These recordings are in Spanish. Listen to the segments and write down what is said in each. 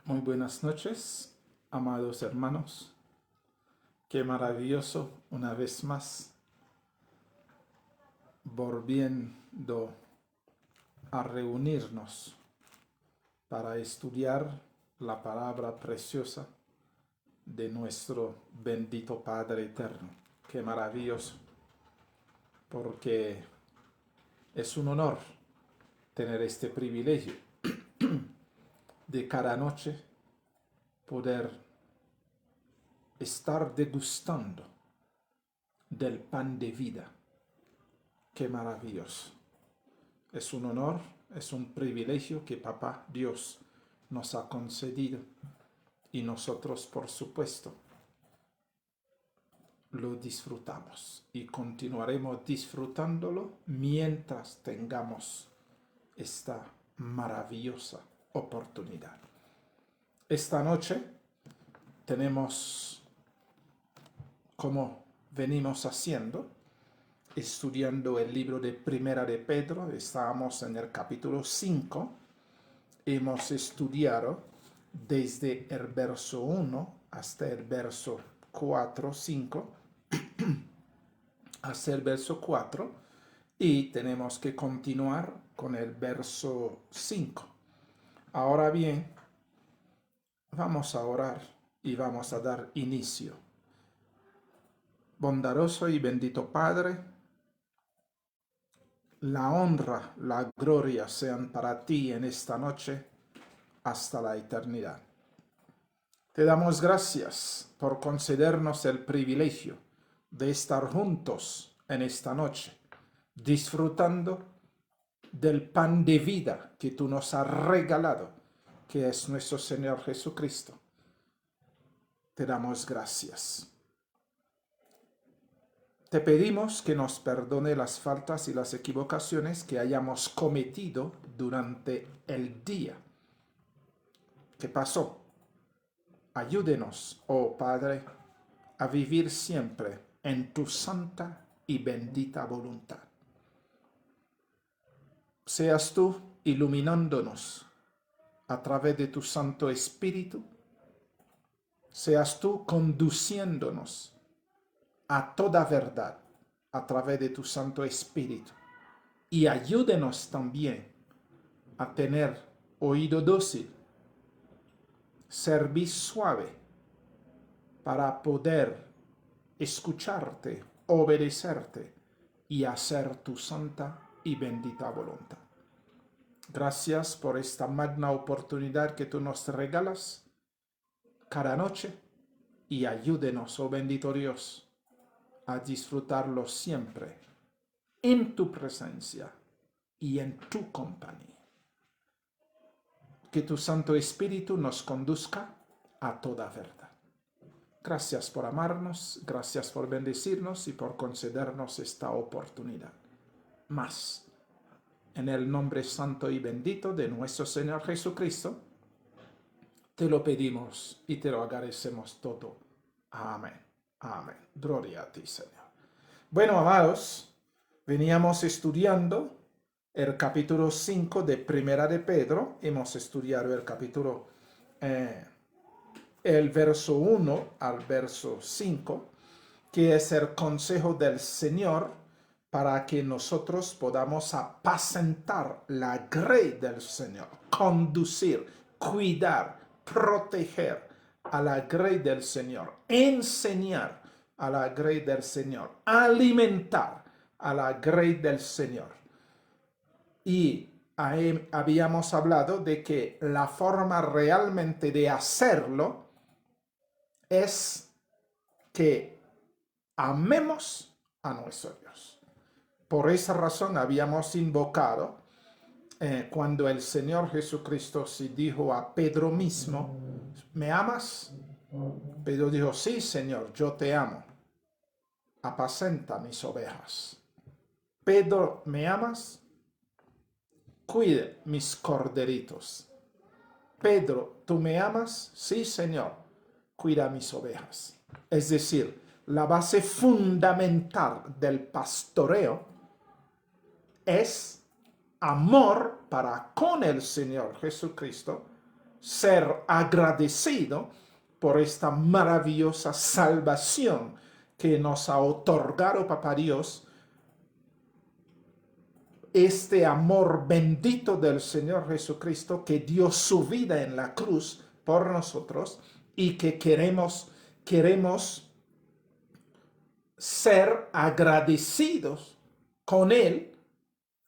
Muy buenas noches, amados hermanos. Qué maravilloso una vez más volviendo a reunirnos para estudiar la palabra preciosa de nuestro bendito Padre eterno. Qué maravilloso, porque es un honor tener este privilegio de cada noche poder estar degustando del pan de vida. Qué maravilloso. Es un honor, es un privilegio que Papá Dios nos ha concedido y nosotros, por supuesto, lo disfrutamos y continuaremos disfrutándolo mientras tengamos esta maravillosa oportunidad. Esta noche tenemos, como venimos haciendo, estudiando el libro de Primera de Pedro. Estábamos en el capítulo 5. Hemos estudiado desde el verso 1 hasta el verso 4, 5, hasta el verso 4, y tenemos que continuar con el verso 5. Ahora bien, vamos a orar y vamos a dar inicio. Bondadoso y bendito Padre, la honra, la gloria sean para ti en esta noche hasta la eternidad. Te damos gracias por concedernos el privilegio de estar juntos en esta noche, disfrutando del pan de vida que tú nos has regalado, que es nuestro Señor Jesucristo. Te damos gracias. Te pedimos que nos perdone las faltas y las equivocaciones que hayamos cometido durante el día que pasó. Ayúdenos, oh Padre, a vivir siempre en tu santa y bendita voluntad. Seas tú iluminándonos a través de tu Santo Espíritu. Seas tú conduciéndonos a toda verdad a través de tu Santo Espíritu. Y ayúdenos también a tener oído dócil, cerviz suave, para poder escucharte, obedecerte y hacer tu santa y bendita voluntad. Gracias por esta magna oportunidad que tú nos regalas cada noche, y ayúdenos, oh bendito Dios, a disfrutarlo siempre en tu presencia y en tu compañía. Que tu Santo Espíritu nos conduzca a toda verdad. Gracias por amarnos, gracias por bendecirnos y por concedernos esta oportunidad. Más, en el nombre santo y bendito de nuestro Señor Jesucristo, te lo pedimos y te lo agradecemos todo. Amén. Amén. Gloria a ti, Señor. Bueno, amados, veníamos estudiando el capítulo 5 de Primera de Pedro. Hemos estudiado el capítulo, el verso 1 al verso 5, que es el consejo del Señor para que nosotros podamos apacentar la grey del Señor, conducir, cuidar, proteger a la grey del Señor, enseñar a la grey del Señor, alimentar a la grey del Señor. Y ahí habíamos hablado de que la forma realmente de hacerlo es que amemos a nuestro Dios. Por esa razón habíamos invocado cuando el Señor Jesucristo se dijo a Pedro mismo, ¿me amas? Pedro dijo, sí, Señor, yo te amo. Apacenta mis ovejas. Pedro, ¿me amas? Cuide mis corderitos. Pedro, ¿tú me amas? Sí, Señor, cuida mis ovejas. Es decir, la base fundamental del pastoreo es amor para con el Señor Jesucristo ser agradecido por esta maravillosa salvación que nos ha otorgado Papá Dios, este amor bendito del Señor Jesucristo que dio su vida en la cruz por nosotros y que queremos ser agradecidos con Él.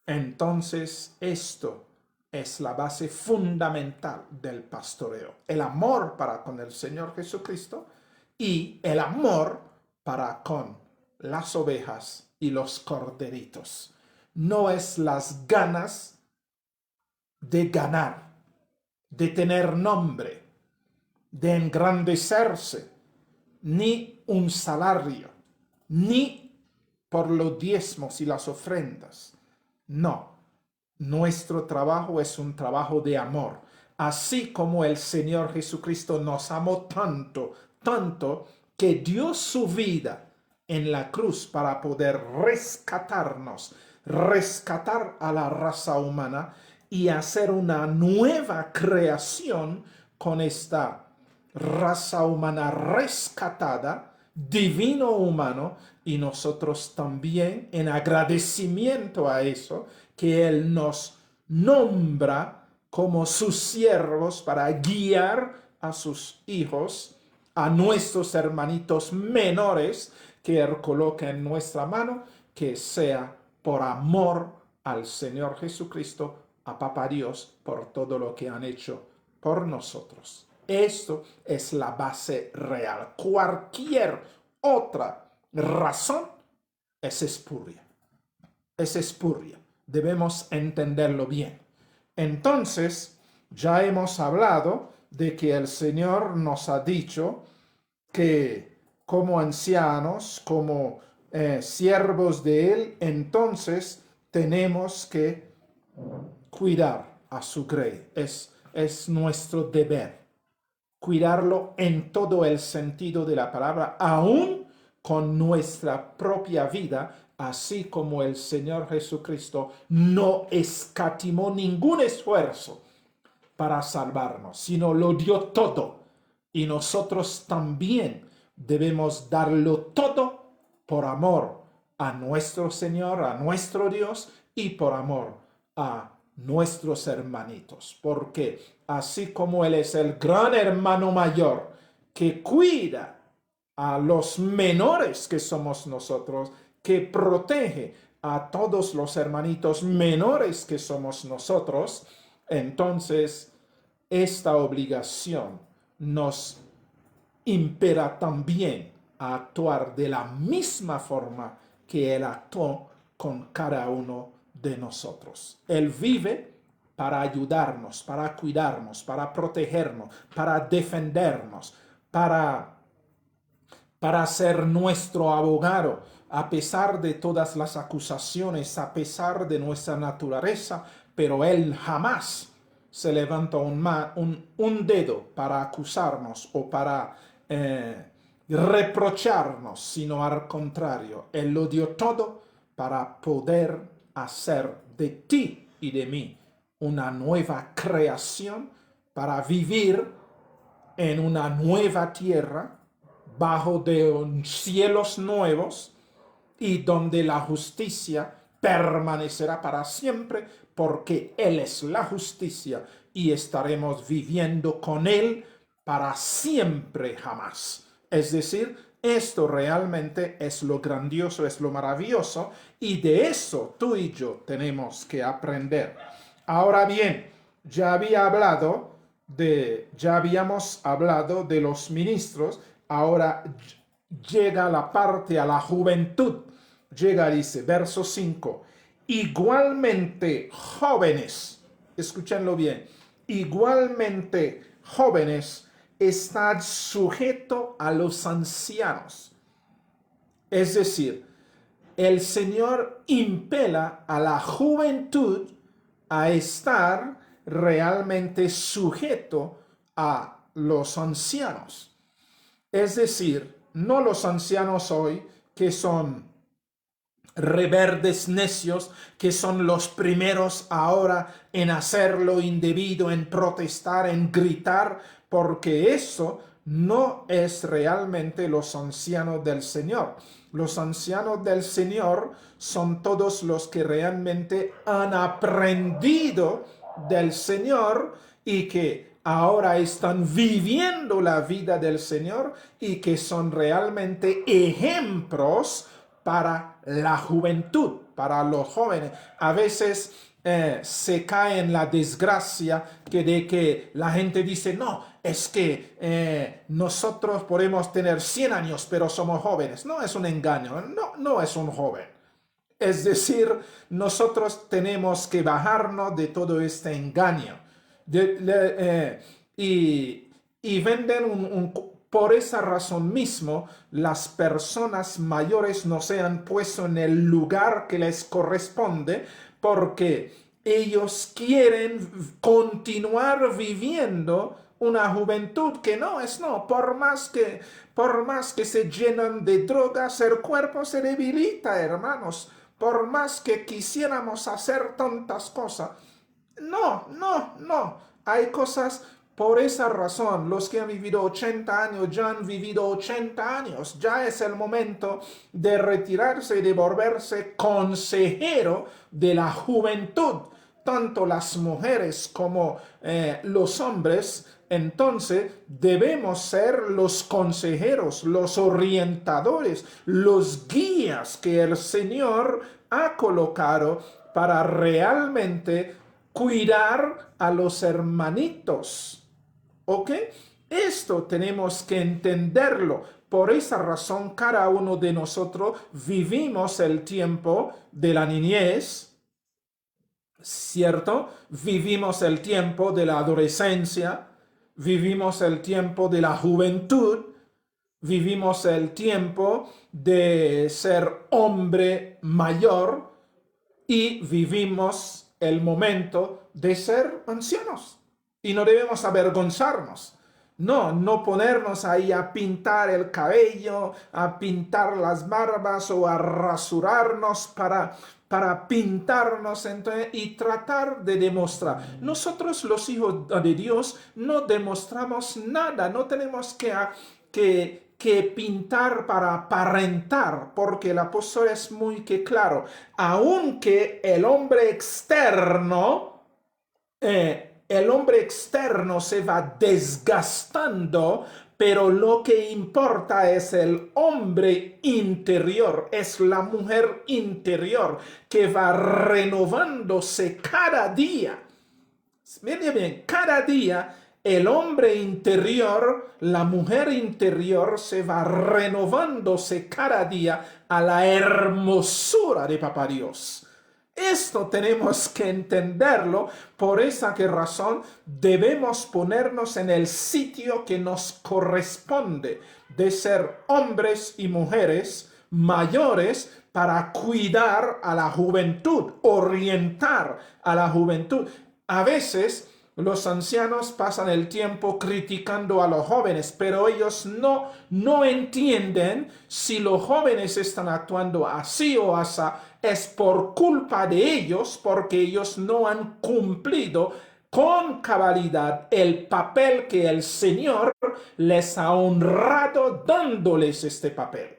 Entonces esto es la base fundamental del pastoreo. El amor para con el Señor Jesucristo y el amor para con las ovejas y los corderitos. No es las ganas de ganar, de tener nombre, de engrandecerse, ni un salario, ni por los diezmos y las ofrendas. No, nuestro trabajo es un trabajo de amor. Así como el Señor Jesucristo nos amó tanto, tanto, que dio su vida en la cruz para poder rescatarnos, rescatar a la raza humana y hacer una nueva creación con esta raza humana rescatada, divino humano, y nosotros también en agradecimiento a eso, que Él nos nombra como sus siervos para guiar a sus hijos, a nuestros hermanitos menores que Él coloca en nuestra mano, que sea por amor al Señor Jesucristo, a Papá Dios, por todo lo que han hecho por nosotros. Esto es la base real. Cualquier otra razón es espuria. Es espuria. Debemos entenderlo bien. Entonces, ya hemos hablado de que el Señor nos ha dicho que como ancianos, como siervos de Él, entonces tenemos que cuidar a su grey. Es nuestro deber cuidarlo en todo el sentido de la palabra, aún con nuestra propia vida, así como el Señor Jesucristo no escatimó ningún esfuerzo para salvarnos, sino lo dio todo. Y nosotros también debemos darlo todo por amor a nuestro Señor, a nuestro Dios, y por amor a nuestros hermanitos, porque así como Él es el gran hermano mayor que cuida a los menores que somos nosotros, que protege a todos los hermanitos menores que somos nosotros, entonces esta obligación nos impera también a actuar de la misma forma que Él actuó con cada uno de nosotros. Él vive para ayudarnos, para cuidarnos, para protegernos, para defendernos, para ser nuestro abogado, a pesar de todas las acusaciones, a pesar de nuestra naturaleza, pero Él jamás se levanta un dedo para acusarnos o para reprocharnos, sino al contrario, Él lo dio todo para poder hacer de ti y de mí una nueva creación, para vivir en una nueva tierra, bajo de cielos nuevos, y donde la justicia permanecerá para siempre, porque Él es la justicia y estaremos viviendo con Él para siempre jamás. Es decir, esto realmente es lo grandioso, es lo maravilloso, y de eso tú y yo tenemos que aprender. Ahora bien, ya habíamos hablado de los ministros. Ahora llega la parte a la juventud. Llega, dice, verso 5. Igualmente jóvenes, escúchenlo bien, igualmente jóvenes, estad sujeto a los ancianos. Es decir, el Señor impela a la juventud a estar realmente sujeto a los ancianos. Es decir, no los ancianos hoy que son rebeldes necios que son los primeros ahora en hacer lo indebido, en protestar, en gritar, porque eso no es realmente los ancianos del Señor. Los ancianos del Señor son todos los que realmente han aprendido del Señor y que ahora están viviendo la vida del Señor y que son realmente ejemplos para la juventud, para los jóvenes. A veces se cae en la desgracia de que la gente dice, no, es que nosotros podemos tener 100 años, pero somos jóvenes. No es un engaño, no es un joven. Es decir, nosotros tenemos que bajarnos de todo este engaño. Y venden por esa razón mismo, las personas mayores no se han puesto en el lugar que les corresponde porque ellos quieren continuar viviendo una juventud que no es, no, por más que se llenan de drogas, el cuerpo se debilita, hermanos. Por más que quisiéramos hacer tantas cosas, no. Hay cosas por esa razón. Los que han vivido 80 años ya han vivido 80 años. Ya es el momento de retirarse y de volverse consejero de la juventud. Tanto las mujeres como los hombres. Entonces debemos ser los consejeros, los orientadores, los guías que el Señor ha colocado para realmente cuidar a los hermanitos. ¿Ok? Esto tenemos que entenderlo. Por esa razón, cada uno de nosotros vivimos el tiempo de la niñez, ¿cierto? Vivimos el tiempo de la adolescencia, vivimos el tiempo de la juventud, vivimos el tiempo de ser hombre mayor y vivimos el momento de ser ancianos. Y no debemos avergonzarnos. No ponernos ahí a pintar el cabello, a pintar las barbas o a rasurarnos para pintarnos y tratar de demostrar. Nosotros los hijos de Dios no demostramos nada, no tenemos que pintar para aparentar, porque el apóstol es muy claro, aunque el hombre externo se va desgastando, pero lo que importa es el hombre interior, es la mujer interior que va renovándose cada día. Miren bien, cada día el hombre interior, la mujer interior se va renovándose cada día a la hermosura de Papá Dios. Esto tenemos que entenderlo, por esa razón debemos ponernos en el sitio que nos corresponde de ser hombres y mujeres mayores para cuidar a la juventud, orientar a la juventud. A veces los ancianos pasan el tiempo criticando a los jóvenes, pero ellos no entienden si los jóvenes están actuando así o así. Es por culpa de ellos, porque ellos no han cumplido con cabalidad el papel que el Señor les ha honrado dándoles este papel.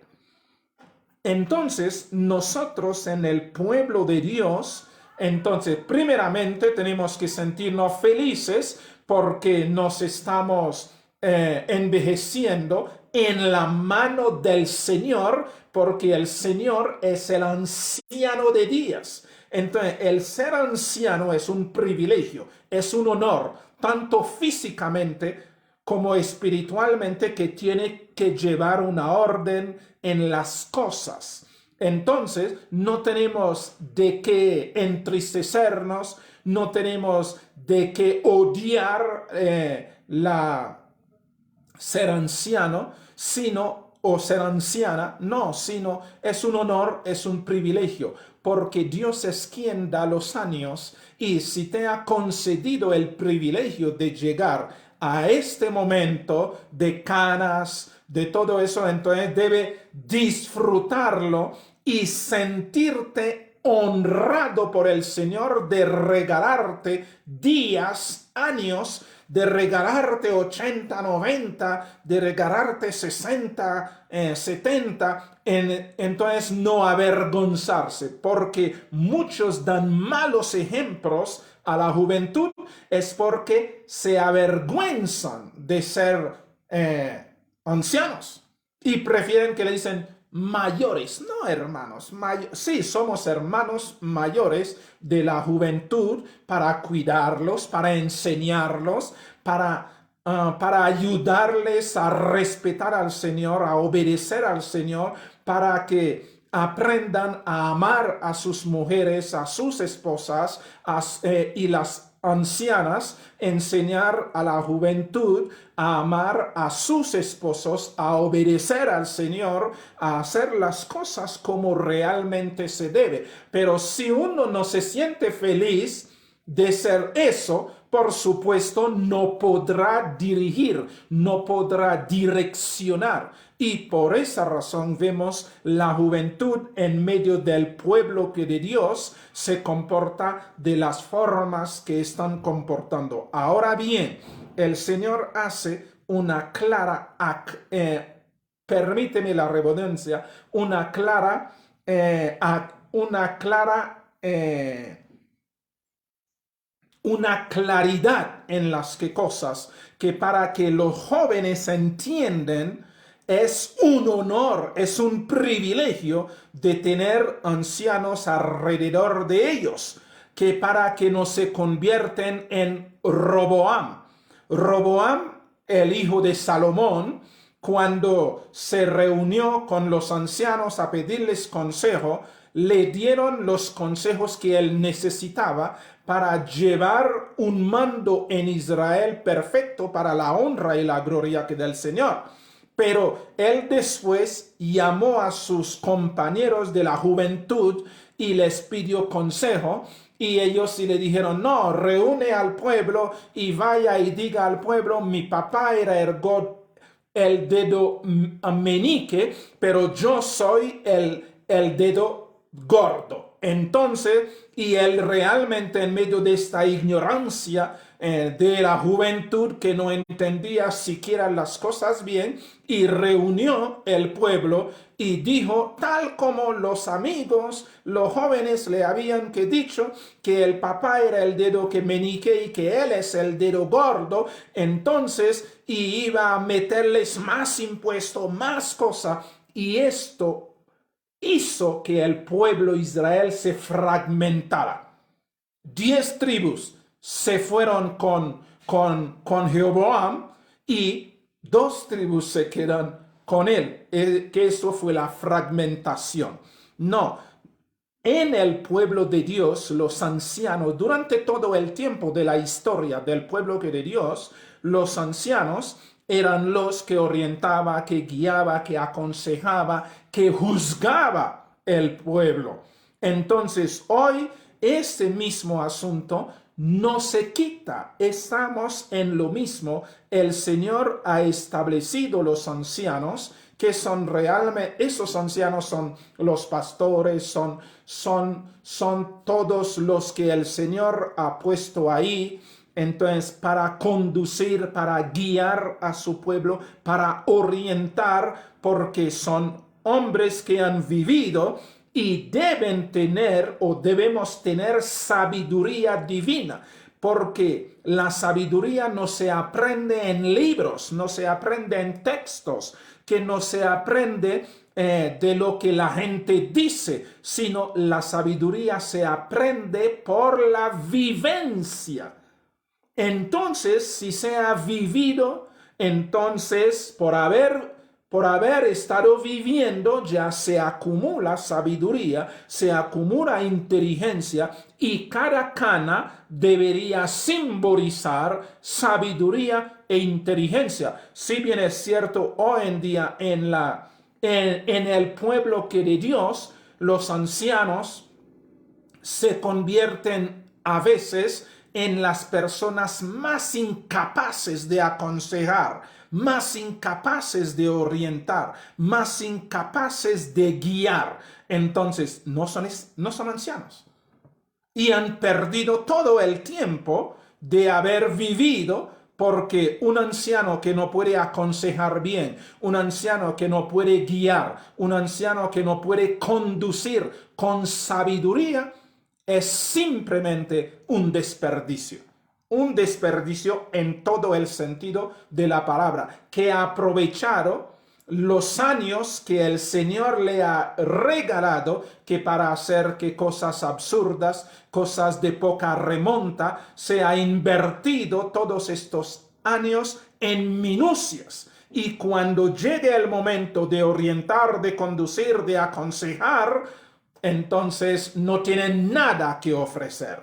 Entonces, nosotros en el pueblo de Dios, entonces, primeramente tenemos que sentirnos felices porque nos estamos envejeciendo en la mano del Señor, porque el Señor es el anciano de días. Entonces, el ser anciano es un privilegio, es un honor, tanto físicamente como espiritualmente, que tiene que llevar una orden en las cosas. Entonces, no tenemos de qué entristecernos, no tenemos de qué odiar ser anciano, o ser anciana, sino es un honor, es un privilegio, porque Dios es quien da los años, y si te ha concedido el privilegio de llegar a este momento de canas, de todo eso, entonces debe disfrutarlo y sentirte honrado por el Señor de regalarte días, años, de regalarte 80, 90, de regalarte 60, 70, entonces no avergonzarse, porque muchos dan malos ejemplos a la juventud, es porque se avergüenzan de ser ancianos y prefieren que le dicen mayores. No, hermanos, sí, somos hermanos mayores de la juventud para cuidarlos, para enseñarlos, para ayudarles a respetar al Señor, a obedecer al Señor, para que aprendan a amar a sus mujeres, a sus esposas y las ancianas, enseñar a la juventud a amar a sus esposos, a obedecer al Señor, a hacer las cosas como realmente se debe. Pero si uno no se siente feliz de ser eso, por supuesto no podrá dirigir, no podrá direccionar. Y por esa razón vemos la juventud en medio del pueblo que de Dios se comporta de las formas que están comportando. Ahora bien, el Señor hace una clara, permíteme la redundancia, una clara, una claridad en las cosas que para que los jóvenes entiendan es un honor, es un privilegio de tener ancianos alrededor de ellos, que para que no se convierten en Roboam. Roboam, el hijo de Salomón, cuando se reunió con los ancianos a pedirles consejo, le dieron los consejos que él necesitaba para llevar un mando en Israel perfecto para la honra y la gloria del Señor. Pero él después llamó a sus compañeros de la juventud y les pidió consejo. Y ellos sí le dijeron, no, reúne al pueblo y vaya y diga al pueblo, mi papá era el dedo meñique, pero yo soy el dedo gordo. Entonces, y él realmente en medio de esta ignorancia de la juventud que no entendía siquiera las cosas bien, y reunió el pueblo y dijo, tal como los amigos, los jóvenes le habían dicho que el papá era el dedo que meñique y que él es el dedo gordo, entonces y iba a meterles más impuesto, más cosa, y esto hizo que el pueblo Israel se fragmentara. 10 tribus se fueron con Jeroboam y 2 tribus se quedan con él, que eso fue la fragmentación. No, en el pueblo de Dios, los ancianos, durante todo el tiempo de la historia del pueblo de Dios, los ancianos eran los que orientaba, que guiaba, que aconsejaba, que juzgaba el pueblo. Entonces, hoy este mismo asunto no se quita, estamos en lo mismo. El Señor ha establecido los ancianos, que son realmente, esos ancianos son los pastores, son todos los que el Señor ha puesto ahí. Entonces, para conducir, para guiar a su pueblo, para orientar, porque son hombres que han vivido y deben tener o debemos tener sabiduría divina, porque la sabiduría no se aprende en libros, no se aprende en textos, que no se aprende de lo que la gente dice, sino la sabiduría se aprende por la vivencia. Entonces, si se ha vivido, entonces por haber estado viviendo, ya se acumula sabiduría, se acumula inteligencia, y cada cana debería simbolizar sabiduría e inteligencia. Si bien es cierto, hoy en día en el pueblo que de Dios, los ancianos se convierten a veces en las personas más incapaces de aconsejar, más incapaces de orientar, más incapaces de guiar. Entonces, no son ancianos. Y han perdido todo el tiempo de haber vivido, porque un anciano que no puede aconsejar bien, un anciano que no puede guiar, un anciano que no puede conducir con sabiduría, es simplemente un desperdicio en todo el sentido de la palabra, que ha aprovechado los años que el Señor le ha regalado, que para hacer que cosas absurdas, cosas de poca remonta, se ha invertido todos estos años en minucias. Y cuando llegue el momento de orientar, de conducir, de aconsejar, entonces no tienen nada que ofrecer.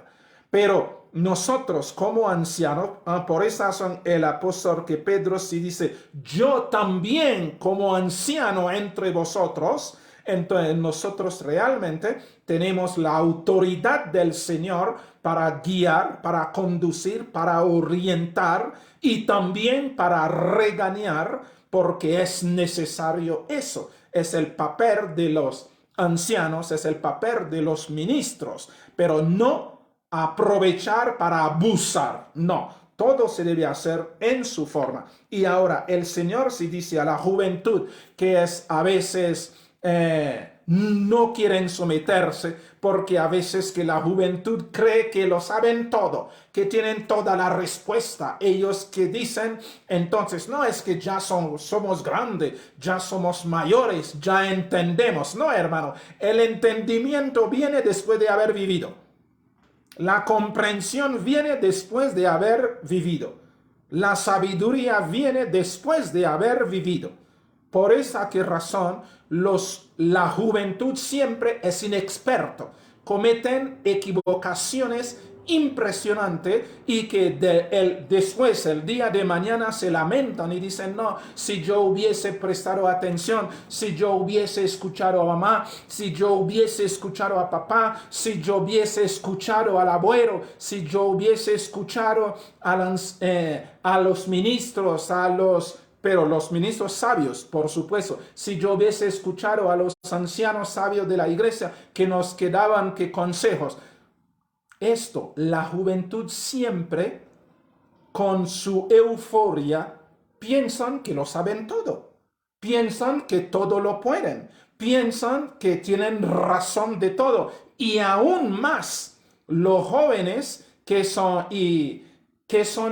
Pero nosotros como ancianos, por esa razón el apóstol que Pedro sí dice, yo también como anciano entre vosotros, entonces nosotros realmente tenemos la autoridad del Señor para guiar, para conducir, para orientar y también para regañar, porque es necesario eso. Es el papel de los ancianos, es el papel de los ministros, pero no aprovechar para abusar, no. Todo se debe hacer en su forma. Y ahora el Señor sí dice a la juventud que es a veces no quieren someterse, porque a veces que la juventud cree que lo saben todo, que tienen toda la respuesta. Ellos que dicen, entonces, no es que ya somos grandes, ya somos mayores, ya entendemos. No, hermano, el entendimiento viene después de haber vivido. La comprensión viene después de haber vivido. La sabiduría viene después de haber vivido. Por esa razón, la juventud siempre es inexperto. Cometen equivocaciones impresionantes y que después, el día de mañana, se lamentan y dicen, no, si yo hubiese prestado atención, si yo hubiese escuchado a mamá, si yo hubiese escuchado a papá, si yo hubiese escuchado al abuelo, si yo hubiese escuchado a los ministros, pero los ministros sabios, por supuesto, si yo hubiese escuchado a los ancianos sabios de la iglesia que nos quedaban que consejos. Esto, la juventud siempre, con su euforia, piensan que lo saben todo. Piensan que todo lo pueden. Piensan que tienen razón de todo. Y aún más, los jóvenes que son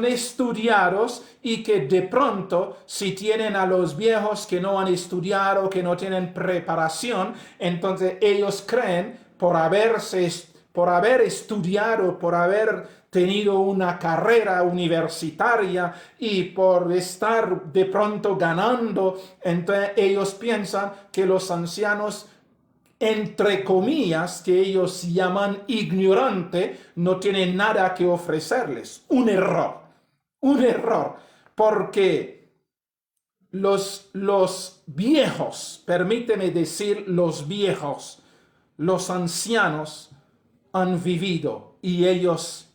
estudiados y que de pronto, si tienen a los viejos que no han estudiado, que no tienen preparación, entonces ellos creen por haber estudiado, por haber tenido una carrera universitaria y por estar de pronto ganando, entonces ellos piensan que los ancianos, entre comillas, que ellos llaman ignorante, no tienen nada que ofrecerles. Un error, porque los viejos, permíteme decir los viejos, los ancianos han vivido, y ellos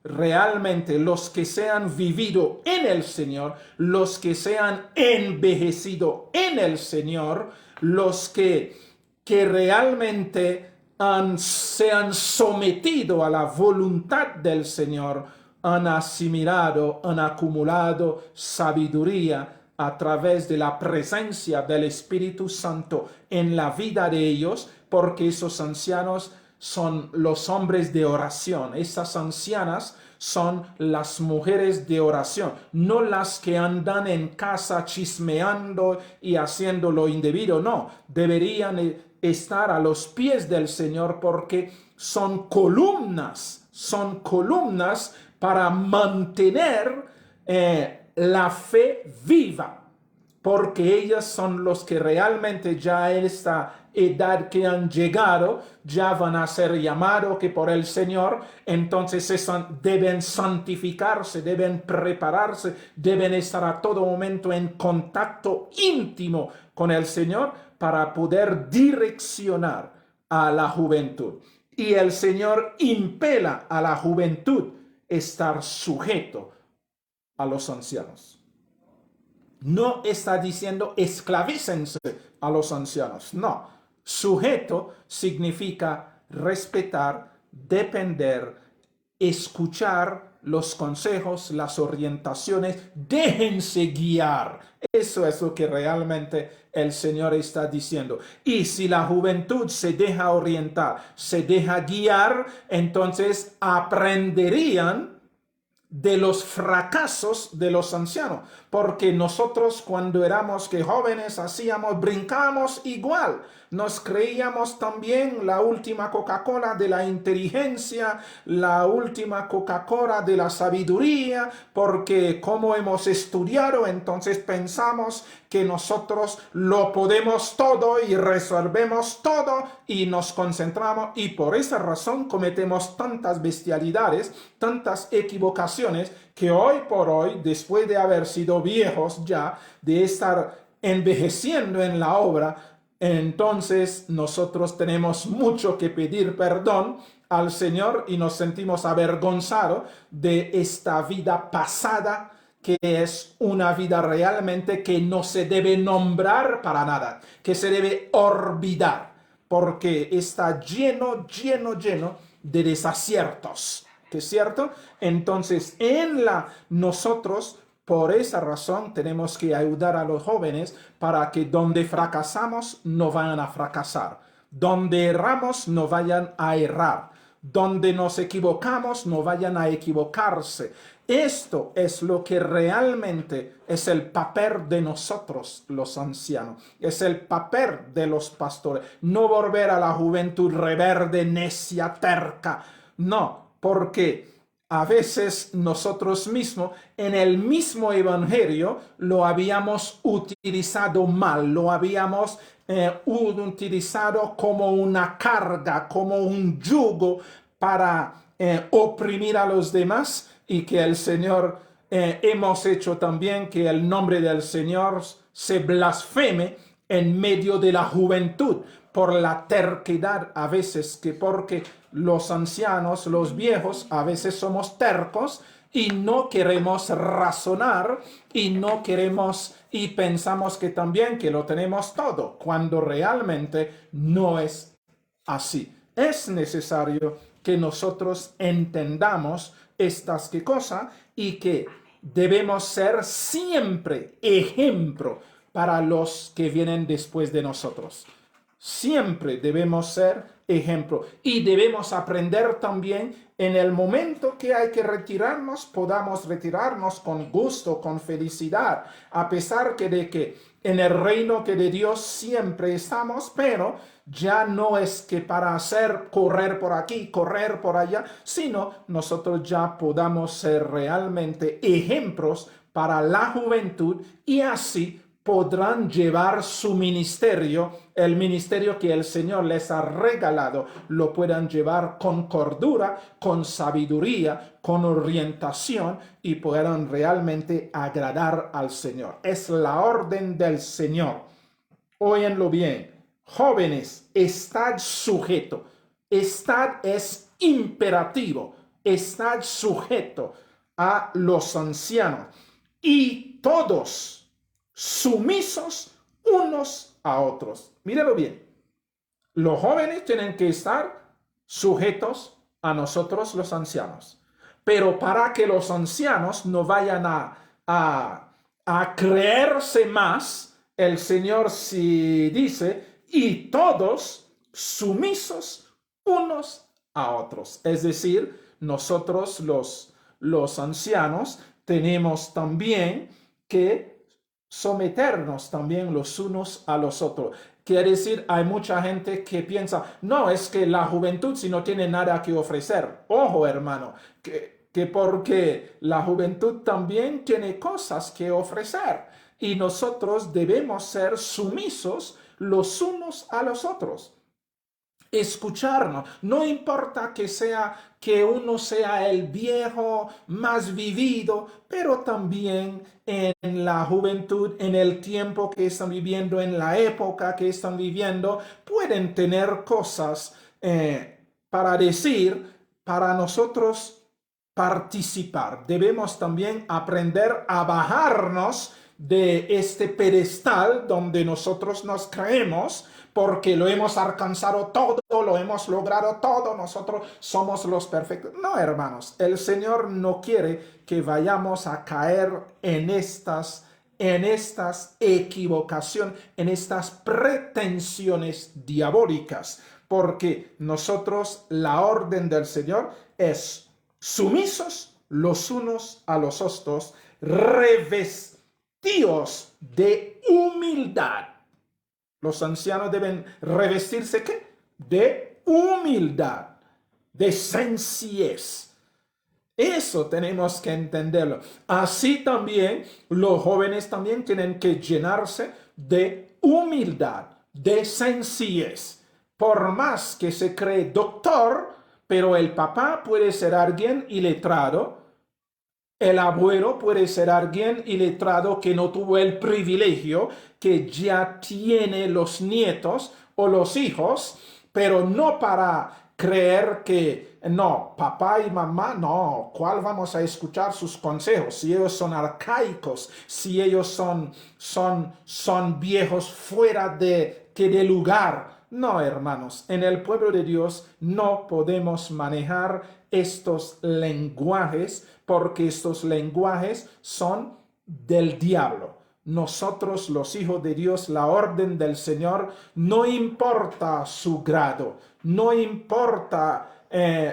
realmente, los que se han vivido en el Señor, los que se han envejecido en el Señor, los que realmente se han sometido a la voluntad del Señor, han asimilado, han acumulado sabiduría a través de la presencia del Espíritu Santo en la vida de ellos, porque esos ancianos son los hombres de oración. Esas ancianas son las mujeres de oración, no las que andan en casa chismeando y haciendo lo indebido. No, deberían estar a los pies del Señor, porque son columnas para mantener la fe viva, porque ellas son los que realmente ya a esta edad que han llegado, ya van a ser llamados que por el Señor, entonces deben santificarse, deben prepararse, deben estar a todo momento en contacto íntimo con el Señor para poder direccionar a la juventud. Y el Señor impela a la juventud estar sujeto a los ancianos. No está diciendo esclavícense a los ancianos, no. Sujeto significa respetar, depender, escuchar los consejos, las orientaciones, déjense guiar. Eso es lo que realmente el Señor está diciendo. Y si la juventud se deja orientar, se deja guiar, entonces aprenderían de los fracasos de los ancianos, porque nosotros cuando éramos que jóvenes hacíamos, brincamos igual, nos creíamos también la última Coca-Cola de la inteligencia, la última Coca-Cola de la sabiduría, porque como hemos estudiado, entonces pensamos que nosotros lo podemos todo y resolvemos todo y nos concentramos, y por esa razón cometemos tantas bestialidades, tantas equivocaciones, que hoy por hoy, después de haber sido viejos ya, de estar envejeciendo en la obra, entonces nosotros tenemos mucho que pedir perdón al Señor y nos sentimos avergonzados de esta vida pasada, que es una vida realmente que no se debe nombrar para nada, que se debe olvidar, porque está lleno de desaciertos, ¿que es cierto? Entonces, nosotros, por esa razón, tenemos que ayudar a los jóvenes para que donde fracasamos no vayan a fracasar, donde erramos no vayan a errar, donde nos equivocamos no vayan a equivocarse. Esto es lo que realmente es el papel de nosotros los ancianos, es el papel de los pastores. No volver a la juventud rebelde, necia, terca, no, porque a veces nosotros mismos en el mismo evangelio lo habíamos utilizado mal, lo habíamos utilizado como una carga, como un yugo para oprimir a los demás, y que el Señor, hemos hecho también que el nombre del Señor se blasfeme en medio de la juventud por la terquedad a veces, que porque los ancianos, los viejos, a veces somos tercos y no queremos razonar y no queremos y pensamos que también que lo tenemos todo, cuando realmente no es así. Es necesario que nosotros entendamos estas cosas y que debemos ser siempre ejemplo para los que vienen después de nosotros. Siempre debemos ser ejemplo y debemos aprender también en el momento que hay que retirarnos, podamos retirarnos con gusto, con felicidad, a pesar de que en el reino que de Dios siempre estamos, pero ya no es que para hacer correr por aquí, correr por allá, sino nosotros ya podamos ser realmente ejemplos para la juventud y así podrán llevar su ministerio, el ministerio que el Señor les ha regalado, lo puedan llevar con cordura, con sabiduría, con orientación y puedan realmente agradar al Señor. Es la orden del Señor. Óyenlo bien, jóvenes, estad sujeto. Estad es imperativo. Estad sujeto a los ancianos y todos sumisos unos a otros. Míralo bien. Los jóvenes tienen que estar sujetos a nosotros los ancianos. Pero para que los ancianos no vayan a creerse más, el Señor sí dice, y todos sumisos unos a otros. Es decir, nosotros los ancianos tenemos también que someternos también los unos a los otros. Quiere decir, hay mucha gente que piensa, no, es que la juventud si no tiene nada que ofrecer. Ojo, hermano, que porque la juventud también tiene cosas que ofrecer y nosotros debemos ser sumisos los unos a los otros. Escucharnos, no importa que uno sea el viejo más vivido, pero también en la juventud, en el tiempo que están viviendo, en la época que están viviendo, pueden tener cosas para decir para nosotros, participar. Debemos también aprender a bajarnos de este pedestal donde nosotros nos creemos porque lo hemos alcanzado todo, lo hemos logrado todo, nosotros somos los perfectos. No, hermanos, el Señor no quiere que vayamos a caer en estas equivocaciones, en estas pretensiones diabólicas, porque nosotros, la orden del Señor es sumisos los unos a los otros, revestidos de humildad. Los ancianos deben revestirse ¿qué? De humildad, de sencillez. Eso tenemos que entenderlo. Así también los jóvenes también tienen que llenarse de humildad, de sencillez. Por más que se cree doctor, pero el papá puede ser alguien iletrado, el abuelo puede ser alguien iletrado que no tuvo el privilegio, que ya tiene los nietos o los hijos, pero no para creer que no, papá y mamá, no, ¿cuál vamos a escuchar sus consejos? Si ellos son arcaicos, si ellos son viejos fuera de lugar. No, hermanos, en el pueblo de Dios no podemos manejar estos lenguajes porque estos lenguajes son del diablo. Nosotros, los hijos de Dios, la orden del Señor, no importa su grado, no importa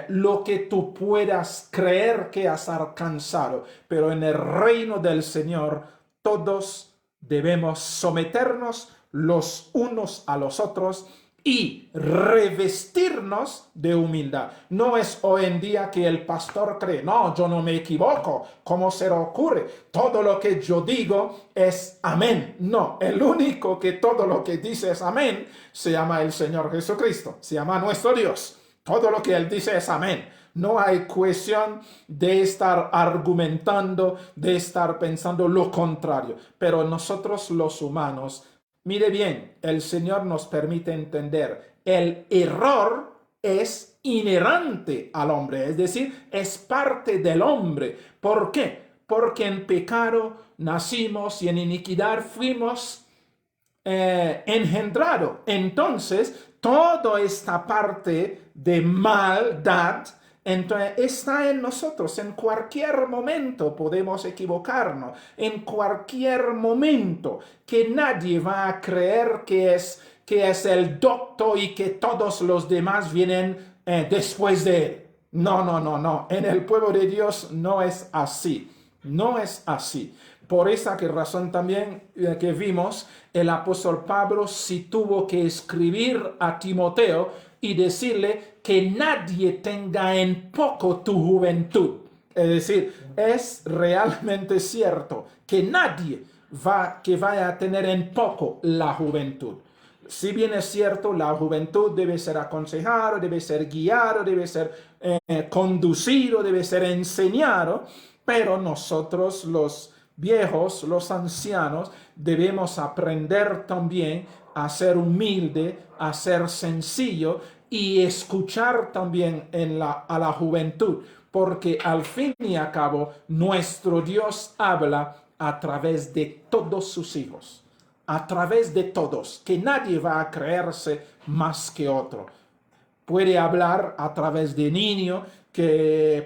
lo que tú puedas creer que has alcanzado, pero en el reino del Señor todos debemos someternos los unos a los otros y revestirnos de humildad. No es hoy en día que el pastor cree, no, yo no me equivoco, ¿cómo se le ocurre? Todo lo que yo digo es amén. No, el único que todo lo que dice es amén se llama el Señor Jesucristo, se llama nuestro Dios. Todo lo que Él dice es amén. No hay cuestión de estar argumentando, de estar pensando lo contrario. Pero nosotros los humanos, mire bien, el Señor nos permite entender, el error es inherente al hombre, es decir, es parte del hombre. ¿Por qué? Porque en pecado nacimos y en iniquidad fuimos engendrados. Entonces, toda esta parte de maldad entonces está en nosotros. En cualquier momento podemos equivocarnos. En cualquier momento que nadie va a creer que es el doctor y que todos los demás vienen después de él. No, no, no, no. En el pueblo de Dios no es así. No es así. Por esa razón también que vimos, el apóstol Pablo sí tuvo que escribir a Timoteo y decirle que nadie tenga en poco tu juventud. Es decir, es realmente cierto que nadie vaya a tener en poco la juventud. Si bien es cierto, la juventud debe ser aconsejado, debe ser guiado, debe ser conducido, debe ser enseñado, pero nosotros los viejos, los ancianos, debemos aprender también a ser humilde, a ser sencillo y escuchar también a la juventud, porque al fin y al cabo nuestro Dios habla a través de todos sus hijos, a través de todos, que nadie va a creerse más que otro. Puede hablar a través de niños,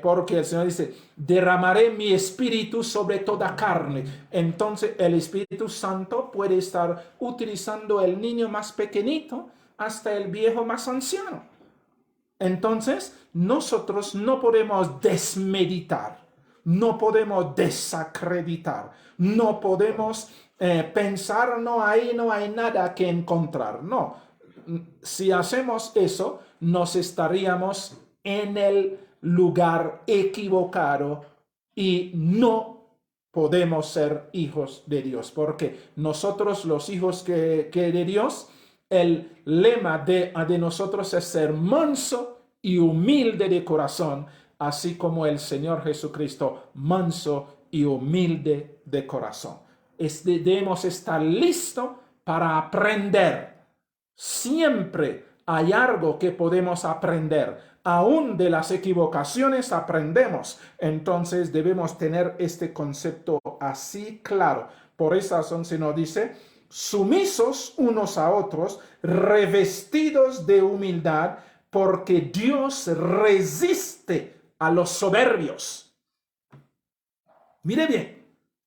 porque el Señor dice, derramaré mi espíritu sobre toda carne. Entonces el Espíritu Santo puede estar utilizando el niño más pequeñito hasta el viejo más anciano. Entonces nosotros no podemos desmeditar, no podemos desacreditar, no podemos pensar, no, ahí no hay nada que encontrar. No, si hacemos eso, nos estaríamos en el lugar equivocado y no podemos ser hijos de Dios, porque nosotros los hijos que de Dios, el lema de nosotros es ser manso y humilde de corazón, así como el Señor Jesucristo, manso y humilde de corazón. Debemos estar listos para aprender. Siempre hay algo que podemos aprender, Aún de las equivocaciones aprendemos. Entonces debemos tener este concepto así claro. Por esa razón se nos dice, sumisos unos a otros, revestidos de humildad, porque Dios resiste a los soberbios. Mire bien,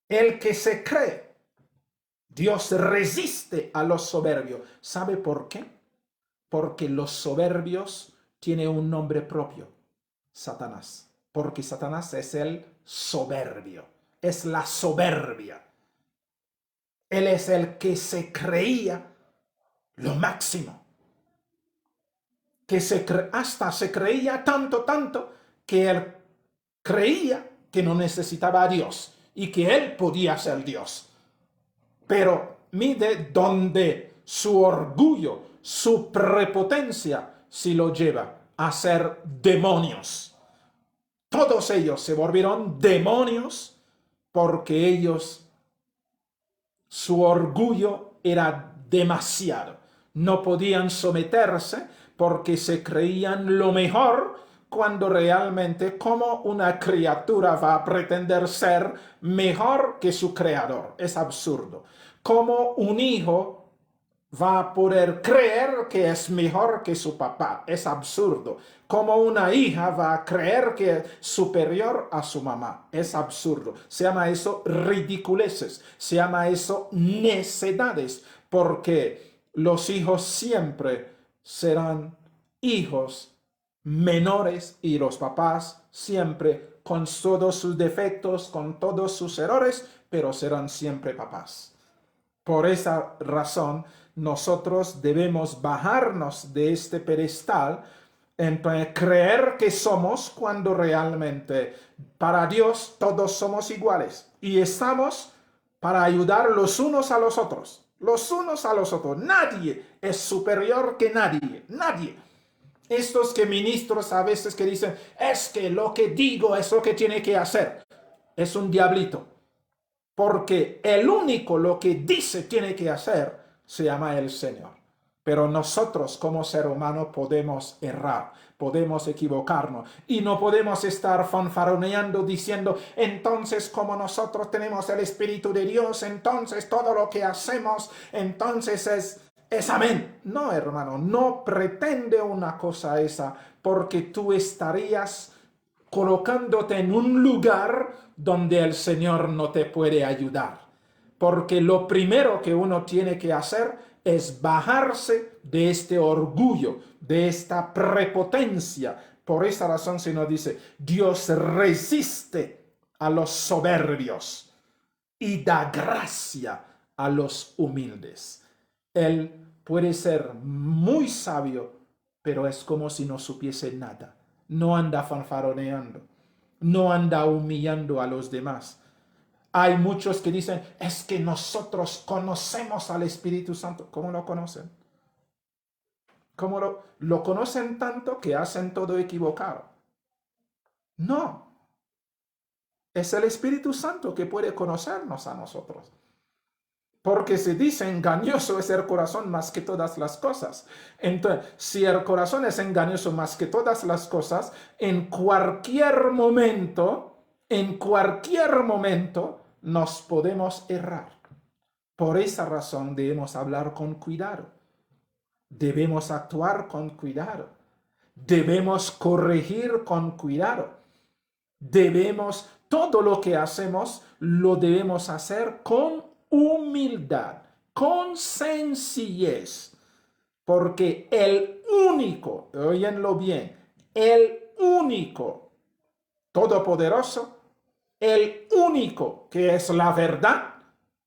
el que se cree, Dios resiste a los soberbios. ¿Sabe por qué? Porque los soberbios tienen un nombre propio, Satanás. Porque Satanás es el soberbio, es la soberbia. Él es el que se creía lo máximo. Que hasta se creía tanto que él creía que no necesitaba a Dios y que él podía ser Dios. Pero mire donde su orgullo, su prepotencia, si lo lleva a ser demonios. Todos ellos se volvieron demonios porque ellos, su orgullo era demasiado. No podían someterse porque se creían lo mejor, cuando realmente, ¿cómo una criatura va a pretender ser mejor que su creador? Es absurdo. ¿Cómo un hijo va a poder creer que es mejor que su papá? Es absurdo. ¿Cómo una hija va a creer que es superior a su mamá? Es absurdo. Se llama eso ridiculeces. Se llama eso necedades. Porque los hijos siempre serán hijos menores y los papás siempre con todos sus defectos, con todos sus errores, pero serán siempre papás. Por esa razón, nosotros debemos bajarnos de este pedestal, entonces creer que somos cuando realmente para Dios todos somos iguales y estamos para ayudar los unos a los otros. Los unos a los otros. Nadie es superior que nadie. Nadie. Estos que ministros a veces que dicen, es que lo que digo es lo que tiene que hacer. Es un diablito. Porque el único lo que dice tiene que hacer se llama el Señor. Pero nosotros como ser humano podemos errar, podemos equivocarnos y no podemos estar fanfaroneando diciendo, entonces como nosotros tenemos el Espíritu de Dios, entonces todo lo que hacemos, entonces es amén. No, hermano, no pretende una cosa esa, porque tú estarías colocándote en un lugar donde el Señor no te puede ayudar. Porque lo primero que uno tiene que hacer es bajarse de este orgullo, de esta prepotencia. Por esta razón se nos dice, Dios resiste a los soberbios y da gracia a los humildes. Él puede ser muy sabio, pero es como si no supiese nada. No anda fanfaroneando, no anda humillando a los demás. Hay muchos que dicen, es que nosotros conocemos al Espíritu Santo. ¿Cómo lo conocen? ¿Cómo lo conocen tanto que hacen todo equivocado? No. Es el Espíritu Santo que puede conocernos a nosotros. Porque se dice, engañoso es el corazón más que todas las cosas. Entonces, si el corazón es engañoso más que todas las cosas, en cualquier momento nos podemos errar. Por esa razón debemos hablar con cuidado. Debemos actuar con cuidado. Debemos corregir con cuidado. Todo lo que hacemos, lo debemos hacer con humildad, con sencillez, porque el único, óyenlo bien, el único todopoderoso, el único que es la verdad,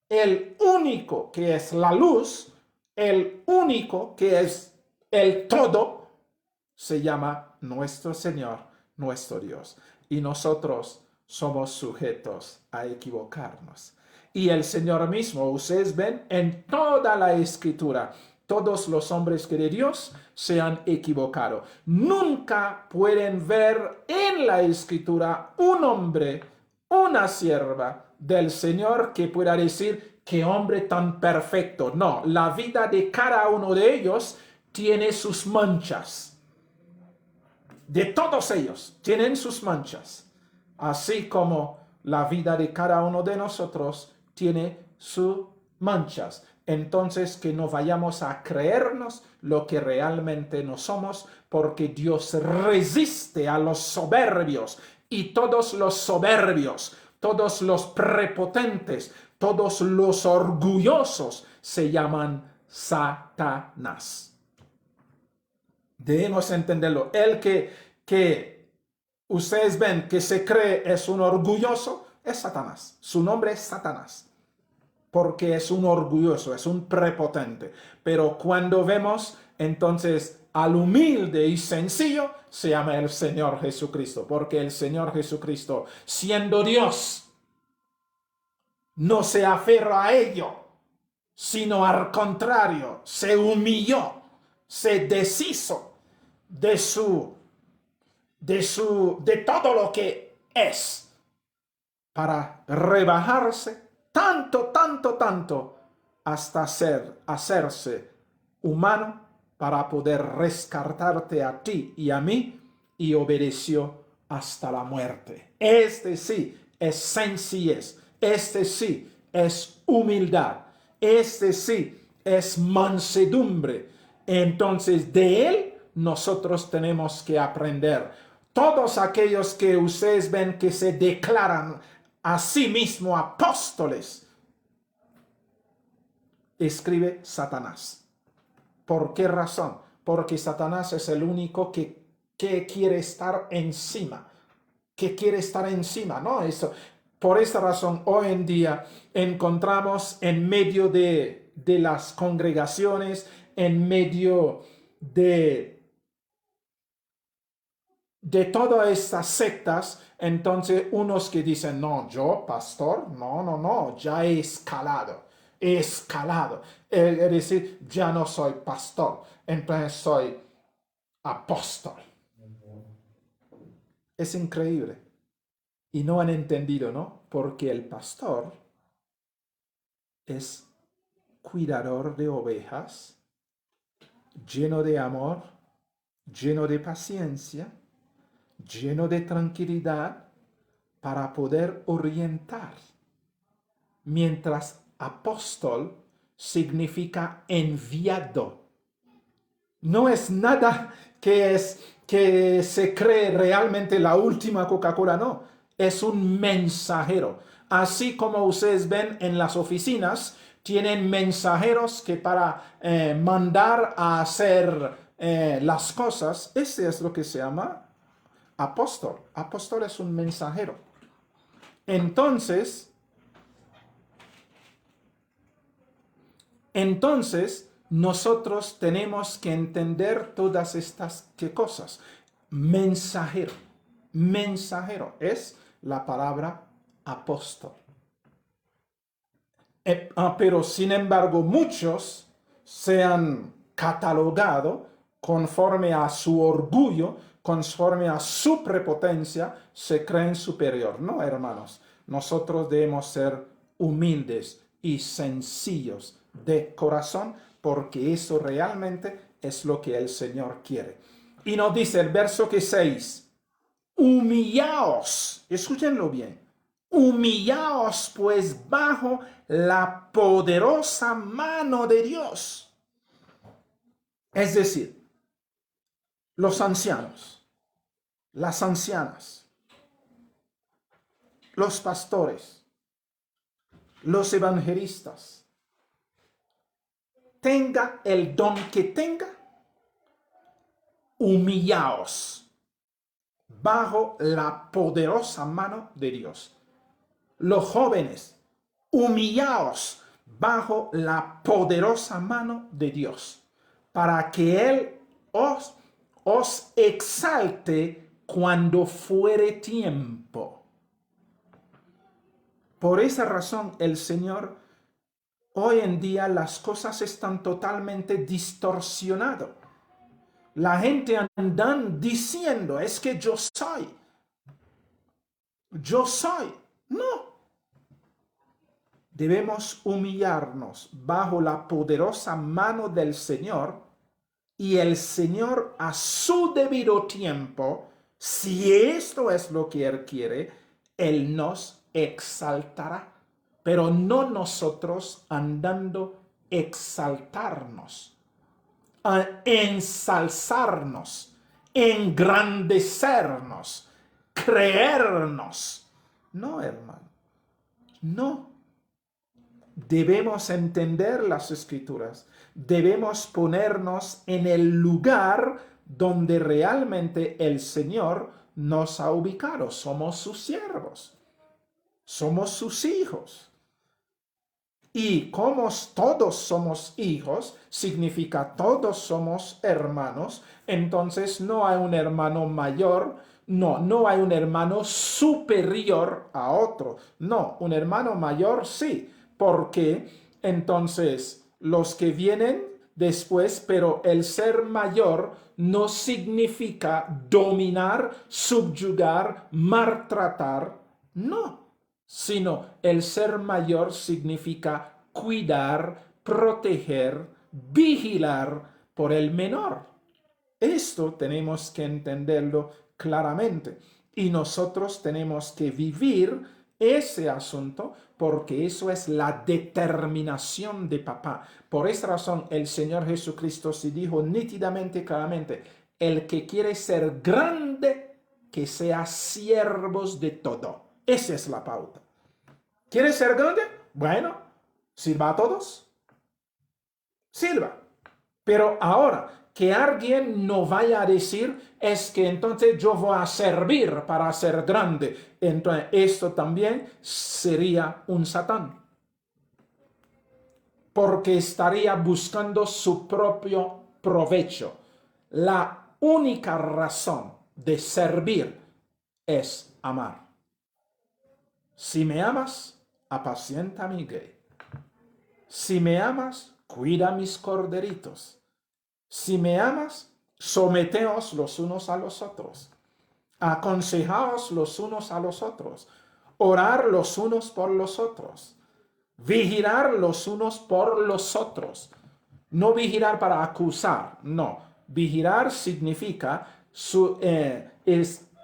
el único que es la luz, el único que es el todo, se llama nuestro Señor, nuestro Dios. Y nosotros somos sujetos a equivocarnos. Y el Señor mismo, ustedes ven en toda la Escritura, todos los hombres que de Dios se han equivocado. Nunca pueden ver en la Escritura un hombre, una sierva del Señor que pueda decir, qué hombre tan perfecto. No, la vida de cada uno de ellos tiene sus manchas. de todos ellos tienen sus manchas, así como la vida de cada uno de nosotros tiene sus manchas. Entonces, que no vayamos a creernos lo que realmente no somos, porque Dios resiste a los soberbios, y todos los soberbios, todos los prepotentes, todos los orgullosos se llaman Satanás. Debemos entenderlo. El que ustedes ven que se cree es un orgulloso, es Satanás. Su nombre es Satanás, porque es un orgulloso, es un prepotente. Pero cuando vemos entonces al humilde y sencillo, se llama el Señor Jesucristo, porque el Señor Jesucristo, siendo Dios, no se aferra a ello, sino al contrario, se humilló, se deshizo de todo lo que es, para rebajarse tanto, hasta hacerse humano, para poder rescatarte a ti y a mí, y obedeció hasta la muerte. Este sí es sencillez, este sí es humildad, este sí es mansedumbre. Entonces de él nosotros tenemos que aprender. Todos aquellos que ustedes ven que se declaran a sí mismos apóstoles, escribe Satanás. ¿Por qué razón? Porque Satanás es el único que quiere estar encima, ¿no? Por esta razón, hoy en día encontramos en medio de las congregaciones, en medio de todas estas sectas, entonces unos que dicen, no, yo, pastor, no, ya he escalado. Es decir, ya no soy pastor, entonces soy apóstol. Es increíble. Y no han entendido, ¿no? Porque el pastor es cuidador de ovejas, lleno de amor, lleno de paciencia, lleno de tranquilidad, para poder orientar. Mientras apóstol significa enviado. No es nada que se cree realmente la última Coca-Cola, no. Es un mensajero. Así como ustedes ven en las oficinas, tienen mensajeros que para mandar a hacer las cosas, ese es lo que se llama apóstol. Apóstol es un mensajero. Entonces, nosotros tenemos que entender todas estas cosas. Mensajero. Mensajero es la palabra apóstol. Pero sin embargo, muchos se han catalogado conforme a su orgullo, conforme a su prepotencia, se creen superior. No, hermanos, nosotros debemos ser humildes y sencillos de corazón, porque eso realmente es lo que el Señor quiere. Y nos dice el verso 6, humillaos, escúchenlo bien, humillaos pues bajo la poderosa mano de Dios. Es decir, los ancianos, las ancianas, los pastores, los evangelistas, tenga el don que tenga, humillaos bajo la poderosa mano de Dios. Los jóvenes, humillaos bajo la poderosa mano de Dios, para que Él os exalte cuando fuere tiempo. Por esa razón, el Señor, hoy en día las cosas están totalmente distorsionadas. La gente andan diciendo, es que yo soy. No. Debemos humillarnos bajo la poderosa mano del Señor Y el Señor a su debido tiempo, si esto es lo que Él quiere, Él nos exaltará. Pero no nosotros andando exaltarnos, a ensalzarnos, engrandecernos, creernos. No, hermano, no. Debemos entender las Escrituras. Debemos ponernos en el lugar donde realmente el Señor nos ha ubicado. Somos sus siervos. Somos sus hijos. Y como todos somos hijos, significa todos somos hermanos. Entonces no hay un hermano mayor, no hay un hermano superior a otro. No, un hermano mayor sí, porque entonces los que vienen después, pero el ser mayor no significa dominar, subyugar, maltratar, no, sino el ser mayor significa cuidar, proteger, vigilar por el menor. Esto tenemos que entenderlo claramente y nosotros tenemos que vivir ese asunto porque eso es la determinación de papá. Por esta razón el Señor Jesucristo se dijo nítidamente, claramente, el que quiere ser grande, que sea siervos de todo. Esa es la pauta. ¿Quieres ser grande? Bueno, sirva a todos. Sirva. Pero ahora, que alguien no vaya a decir es que entonces yo voy a servir para ser grande. Entonces, esto también sería un satán. Porque estaría buscando su propio provecho. La única razón de servir es amar. Si me amas, apacienta mi grey. Si me amas, cuida mis corderitos. Si me amas, someteos los unos a los otros. Aconsejaos los unos a los otros. Orar los unos por los otros. Vigilar los unos por los otros. No vigilar para acusar, no. Vigilar significa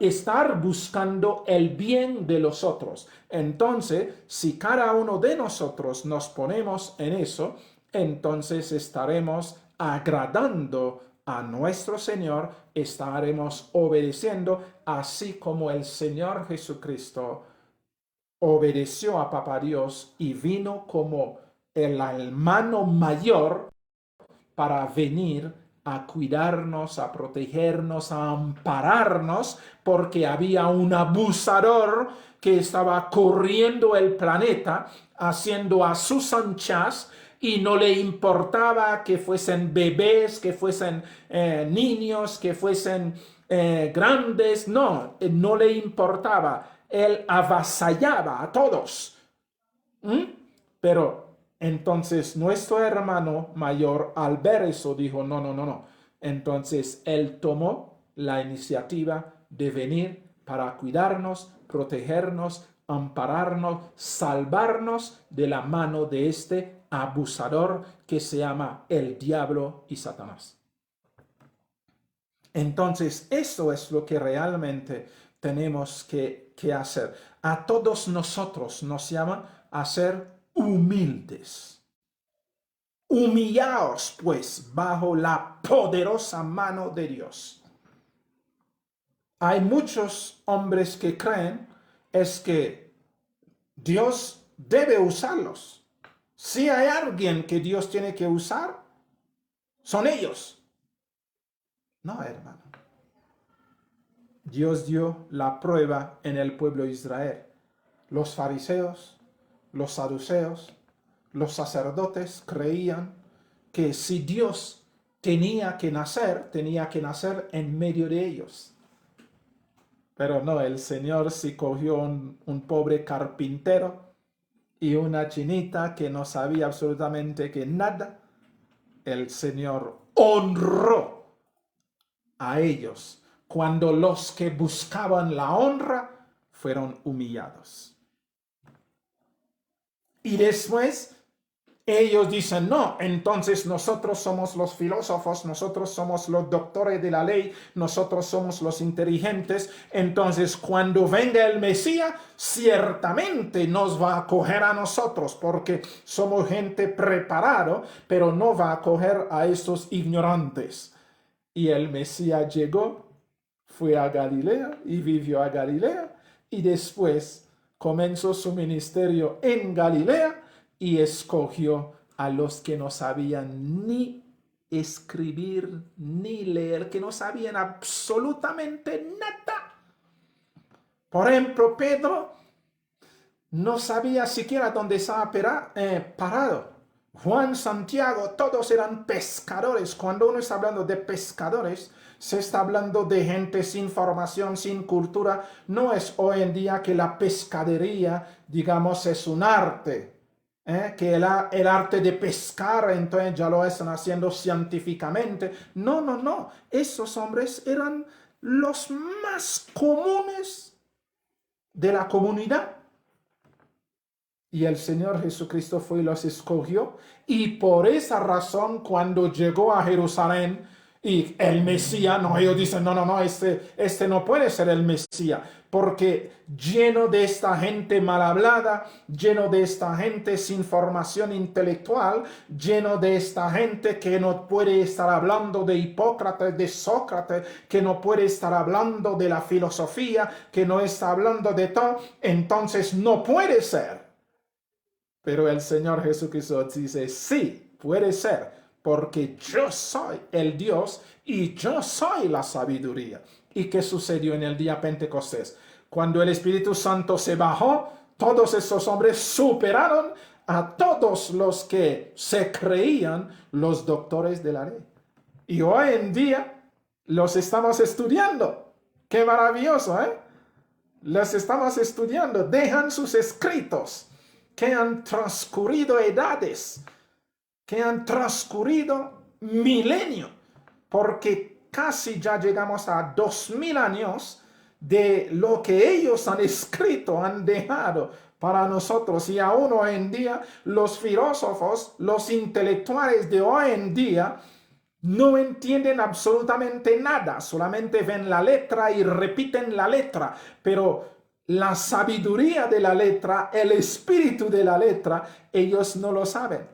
estar buscando el bien de los otros. Entonces, si cada uno de nosotros nos ponemos en eso, entonces estaremos agradando a nuestro Señor, estaremos obedeciendo, así como el Señor Jesucristo obedeció a Papá Dios y vino como el hermano mayor para venir a cuidarnos, a protegernos, a ampararnos, porque había un abusador que estaba corriendo el planeta, haciendo a sus anchas, y no le importaba que fuesen bebés, que fuesen niños, que fuesen grandes, no le importaba. Él avasallaba a todos. Pero entonces nuestro hermano mayor al ver eso dijo, no. Entonces él tomó la iniciativa de venir para cuidarnos, protegernos, ampararnos, salvarnos de la mano de este abusador que se llama el diablo y Satanás. Entonces, eso es lo que realmente tenemos que hacer. A todos nosotros nos llaman a ser humildes. Humillaos, pues, bajo la poderosa mano de Dios. Hay muchos hombres que creen es que Dios debe usarlos. Si hay alguien que Dios tiene que usar, son ellos. No, hermano. Dios dio la prueba en el pueblo de Israel. Los fariseos, los saduceos, los sacerdotes creían que si Dios tenía que nacer en medio de ellos. Pero no, el Señor sí cogió un pobre carpintero y una chinita que no sabía absolutamente que nada. El Señor honró a ellos cuando los que buscaban la honra fueron humillados. Y después Ellos dicen, no, entonces nosotros somos los filósofos, nosotros somos los doctores de la ley, nosotros somos los inteligentes, entonces cuando venga el Mesías, ciertamente nos va a acoger a nosotros, porque somos gente preparada, pero no va a acoger a estos ignorantes. Y el Mesías llegó, fue a Galilea y vivió a Galilea, y después comenzó su ministerio en Galilea, y escogió a los que no sabían ni escribir ni leer, que no sabían absolutamente nada. Por ejemplo, Pedro no sabía siquiera dónde estaba parado. Juan, Santiago, todos eran pescadores. Cuando uno está hablando de pescadores, se está hablando de gente sin formación, sin cultura. No es hoy en día que la pescadería, digamos, es un arte. Que el arte de pescar, entonces ya lo están haciendo científicamente. No, no, no. Esos hombres eran los más comunes de la comunidad. Y el Señor Jesucristo fue y los escogió. Y por esa razón, cuando llegó a Jerusalén y el Mesías, no, ellos dicen, no, no, no, este no puede ser el Mesías, porque lleno de esta gente mal hablada, lleno de esta gente sin formación intelectual, lleno de esta gente que no puede estar hablando de Hipócrates, de Sócrates, que no puede estar hablando de la filosofía, que no está hablando de todo, entonces no puede ser. Pero el Señor Jesucristo dice, sí, puede ser, porque yo soy el Dios y yo soy la sabiduría. ¿Y qué sucedió en el día Pentecostés? Cuando el Espíritu Santo se bajó, todos esos hombres superaron a todos los que se creían los doctores de la ley. Y hoy en día los estamos estudiando. Qué maravilloso, ¿eh? Los estamos estudiando, dejan sus escritos que han transcurrido edades, que han transcurrido milenios, porque casi ya llegamos a 2000 años de lo que ellos han escrito, han dejado para nosotros. Y aún hoy en día los filósofos, los intelectuales de hoy en día no entienden absolutamente nada, solamente ven la letra y repiten la letra, pero la sabiduría de la letra, el espíritu de la letra, ellos no lo saben.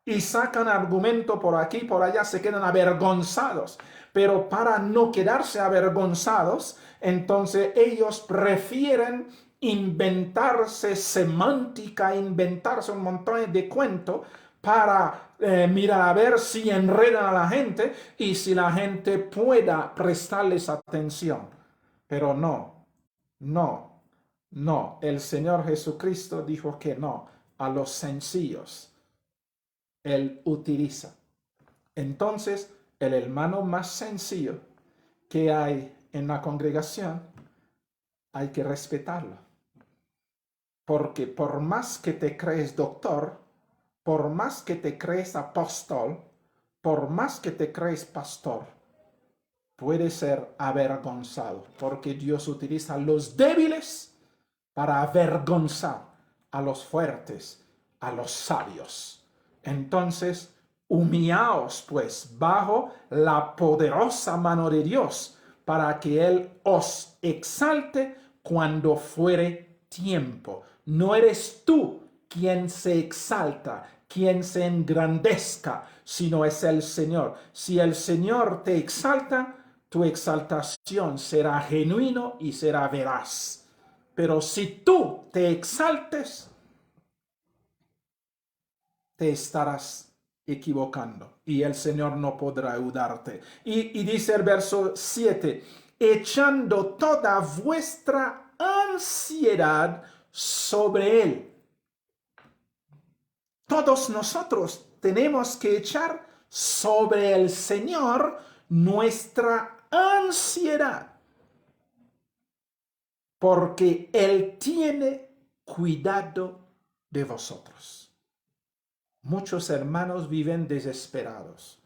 Y sacan argumento por aquí y por allá, se quedan avergonzados. Pero para no quedarse avergonzados, entonces ellos prefieren inventarse semántica, inventarse un montón de cuentos para mirar a ver si enredan a la gente y si la gente pueda prestarles atención. Pero no, no, no. El Señor Jesucristo dijo que no. A los sencillos Él utiliza. Entonces, el hermano más sencillo que hay en la congregación, hay que respetarlo. Porque por más que te crees doctor, por más que te crees apóstol, por más que te crees pastor, puede ser avergonzado, porque Dios utiliza los débiles para avergonzar a los fuertes, a los sabios. Entonces, humillaos pues bajo la poderosa mano de Dios, para que Él os exalte cuando fuere tiempo. No eres tú quien se exalta, quien se engrandezca, sino es el Señor. Si el Señor te exalta, tu exaltación será genuino y será veraz. Pero si tú te exaltes, te estarás equivocando y el Señor no podrá ayudarte. Y dice el verso 7, echando toda vuestra ansiedad sobre Él. Todos nosotros tenemos que echar sobre el Señor nuestra ansiedad, porque Él tiene cuidado de vosotros. Muchos hermanos viven desesperados.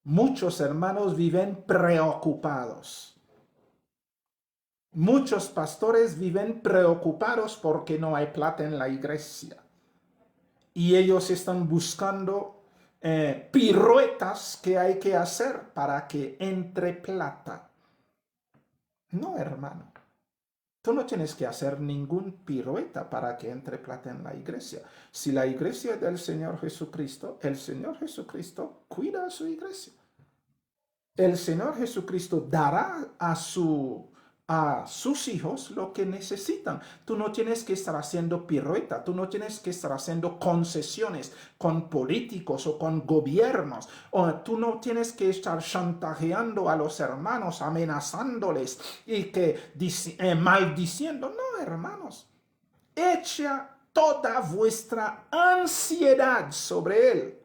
Muchos hermanos viven preocupados. Muchos pastores viven preocupados porque no hay plata en la iglesia. y ellos están buscando piruetas que hay que hacer para que entre plata. No, hermano. Tú no tienes que hacer ningún pirueta para que entre plata en la iglesia. Si la iglesia es del Señor Jesucristo, el Señor Jesucristo cuida a su iglesia. El Señor Jesucristo dará a sus hijos lo que necesitan. Tú no tienes que estar haciendo pirueta, tú no tienes que estar haciendo concesiones con políticos o con gobiernos, o tú no tienes que estar chantajeando a los hermanos, amenazándoles y que maldiciendo. No, hermanos, echa toda vuestra ansiedad sobre Él.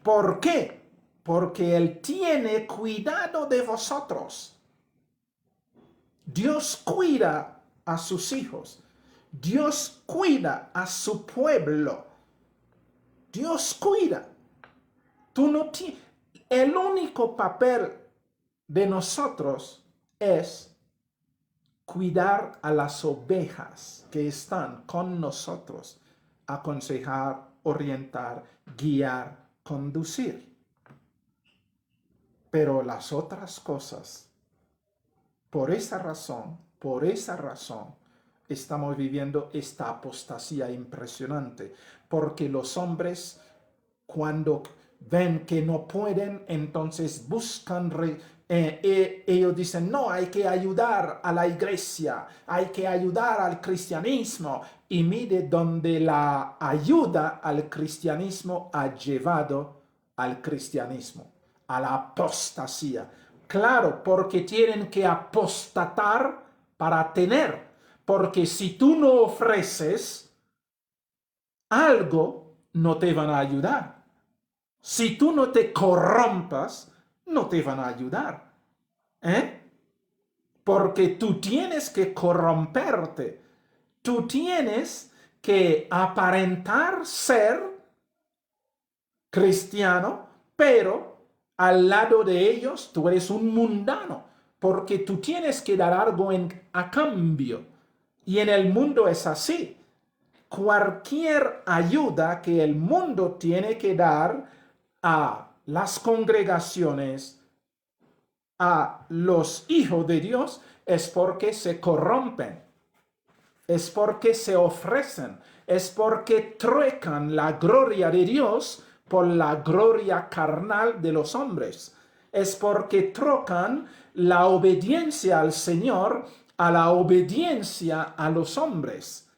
¿Por qué? Porque Él tiene cuidado de vosotros. Dios cuida a sus hijos. Dios cuida a su pueblo. Dios cuida. Tú no el único papel de nosotros es cuidar a las ovejas que están con nosotros, aconsejar, orientar, guiar, conducir. Pero las otras cosas, por esa razón, estamos viviendo esta apostasía impresionante, porque los hombres, cuando ven que no pueden, entonces buscan, ellos dicen, no, hay que ayudar a la iglesia, hay que ayudar al cristianismo, y mire donde la ayuda al cristianismo ha llevado al cristianismo, a la apostasía. Claro, porque tienen que apostatar para tener, porque si tú no ofreces algo, no te van a ayudar. Si tú no te corrompas, no te van a ayudar. Porque tú tienes que corromperte. Tú tienes que aparentar ser cristiano, pero al lado de ellos tú eres un mundano, porque tú tienes que dar algo a cambio. Y en el mundo es así. Cualquier ayuda que el mundo tiene que dar a las congregaciones, a los hijos de Dios, es porque se corrompen, es porque se ofrecen, es porque truecan la gloria de Dios por la gloria carnal de los hombres. Es porque trocan la obediencia al Señor a la obediencia a los hombres.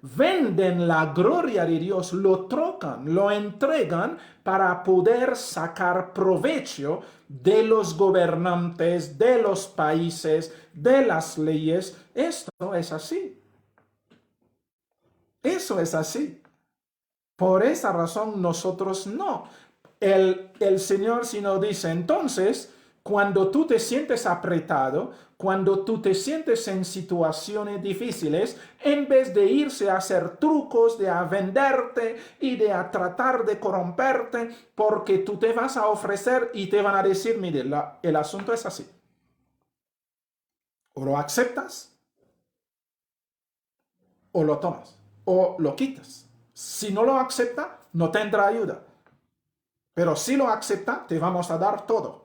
Venden la gloria de Dios, lo trocan, lo entregan para poder sacar provecho de los gobernantes, de los países, de las leyes. Esto es así. Eso es así. Por esa razón nosotros no. El Señor si nos dice, entonces, cuando tú te sientes apretado, cuando tú te sientes en situaciones difíciles, en vez de irse a hacer trucos, de a venderte y de a tratar de corromperte, porque tú te vas a ofrecer y te van a decir, mire, el asunto es así. O lo aceptas, o lo tomas, o lo quitas. Si no lo acepta, no tendrá ayuda. Pero si lo acepta, te vamos a dar todo.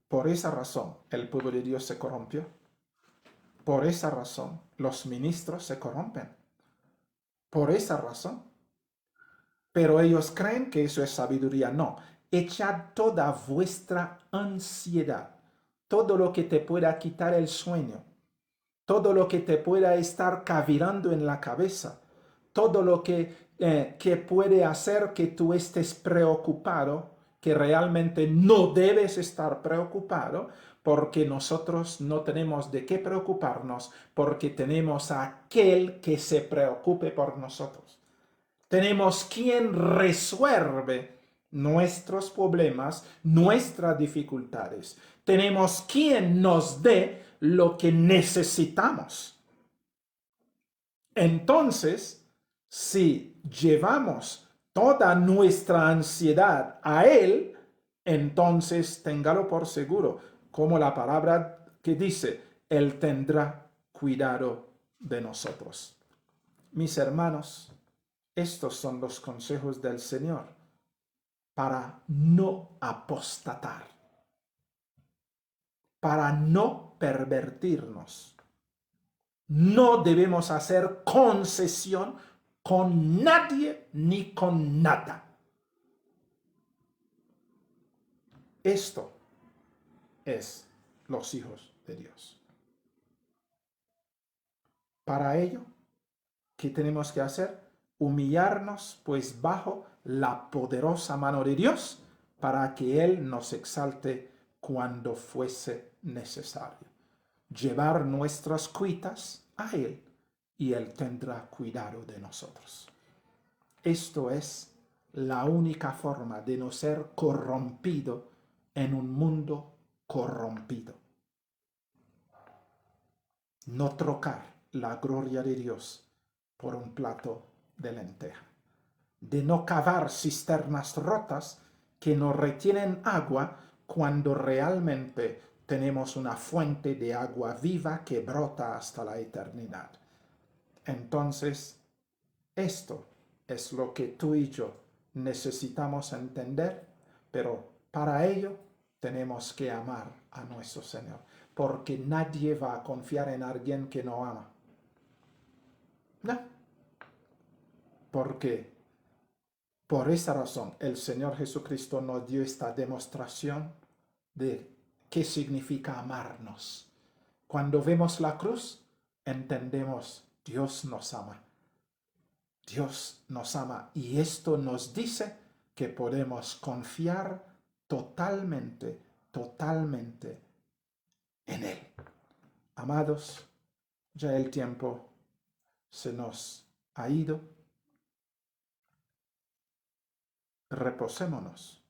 Por esa razón, el pueblo de Dios se corrompió. Por esa razón, los ministros se corrompen. Por esa razón. Pero ellos creen que eso es sabiduría. No. Echad toda vuestra ansiedad. Todo lo que te pueda quitar el sueño. Todo lo que te pueda estar cavilando en la cabeza. Todo lo que puede hacer que tú estés preocupado, que realmente no debes estar preocupado, porque nosotros no tenemos de qué preocuparnos, porque tenemos a aquel que se preocupe por nosotros. Tenemos quien resuelve nuestros problemas, nuestras dificultades. Tenemos quien nos dé lo que necesitamos. Entonces, si llevamos toda nuestra ansiedad a Él, entonces téngalo por seguro, como la palabra que dice, Él tendrá cuidado de nosotros. Mis hermanos, estos son los consejos del Señor para no apostatar, para no pervertirnos. No debemos hacer concesión con nadie ni con nada. Esto es los hijos de Dios. Para ello, ¿qué tenemos que hacer? Humillarnos pues bajo la poderosa mano de Dios para que Él nos exalte cuando fuese necesario. Llevar nuestras cuitas a Él y Él tendrá cuidado de nosotros. Esto es la única forma de no ser corrompido en un mundo corrompido. No trocar la gloria de Dios por un plato de lenteja. De no cavar cisternas rotas que no retienen agua cuando realmente tenemos una fuente de agua viva que brota hasta la eternidad. Entonces, esto es lo que tú y yo necesitamos entender, pero para ello tenemos que amar a nuestro Señor, porque nadie va a confiar en alguien que no ama. No, porque por esa razón el Señor Jesucristo nos dio esta demostración de qué significa amarnos. Cuando vemos la cruz, entendemos Dios nos ama. Dios nos ama y esto nos dice que podemos confiar totalmente en Él. Amados, ya el tiempo se nos ha ido. Reposémonos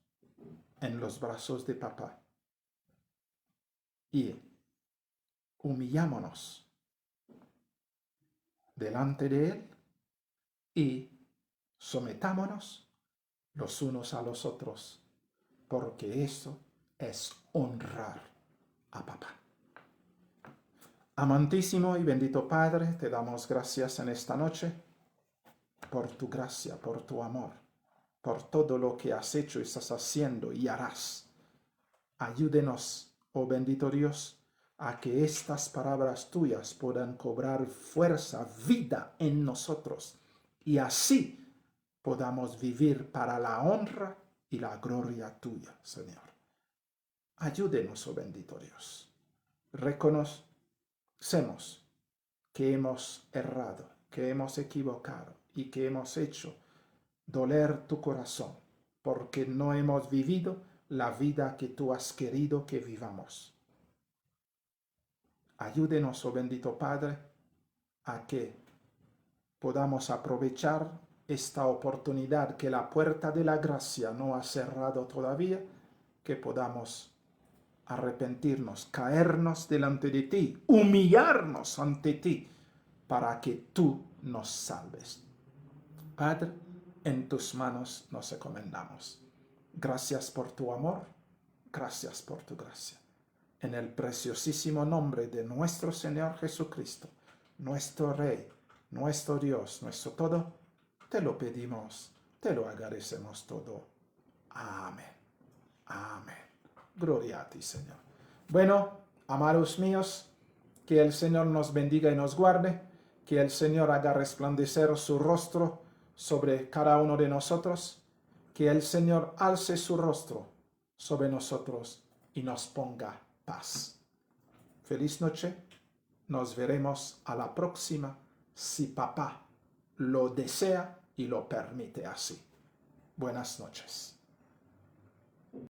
en los brazos de papá y humillámonos delante de Él y sometámonos los unos a los otros, porque eso es honrar a papá. Amantísimo y bendito Padre, te damos gracias en esta noche por tu gracia, por tu amor, por todo lo que has hecho, estás haciendo y harás. Ayúdenos, oh bendito Dios, a que estas palabras tuyas puedan cobrar fuerza, vida en nosotros, y así podamos vivir para la honra y la gloria tuya, Señor. Ayúdenos, oh bendito Dios. Reconocemos que hemos errado, que hemos equivocado y que hemos hecho doler tu corazón, porque no hemos vivido la vida que tú has querido que vivamos. Ayúdenos, oh bendito Padre, a que podamos aprovechar esta oportunidad que la puerta de la gracia no ha cerrado todavía, que podamos arrepentirnos, caernos delante de ti, humillarnos ante ti, para que tú nos salves. Padre, en tus manos nos encomendamos. Gracias por tu amor, gracias por tu gracia. En el preciosísimo nombre de nuestro Señor Jesucristo, nuestro Rey, nuestro Dios, nuestro todo, te lo pedimos, te lo agradecemos todo. Amén. Amén. Gloria a ti, Señor. Bueno, amados míos, que el Señor nos bendiga y nos guarde, que el Señor haga resplandecer su rostro sobre cada uno de nosotros, que el Señor alce su rostro sobre nosotros y nos ponga paz. Feliz noche, nos veremos a la próxima, si papá lo desea y lo permite así. Buenas noches.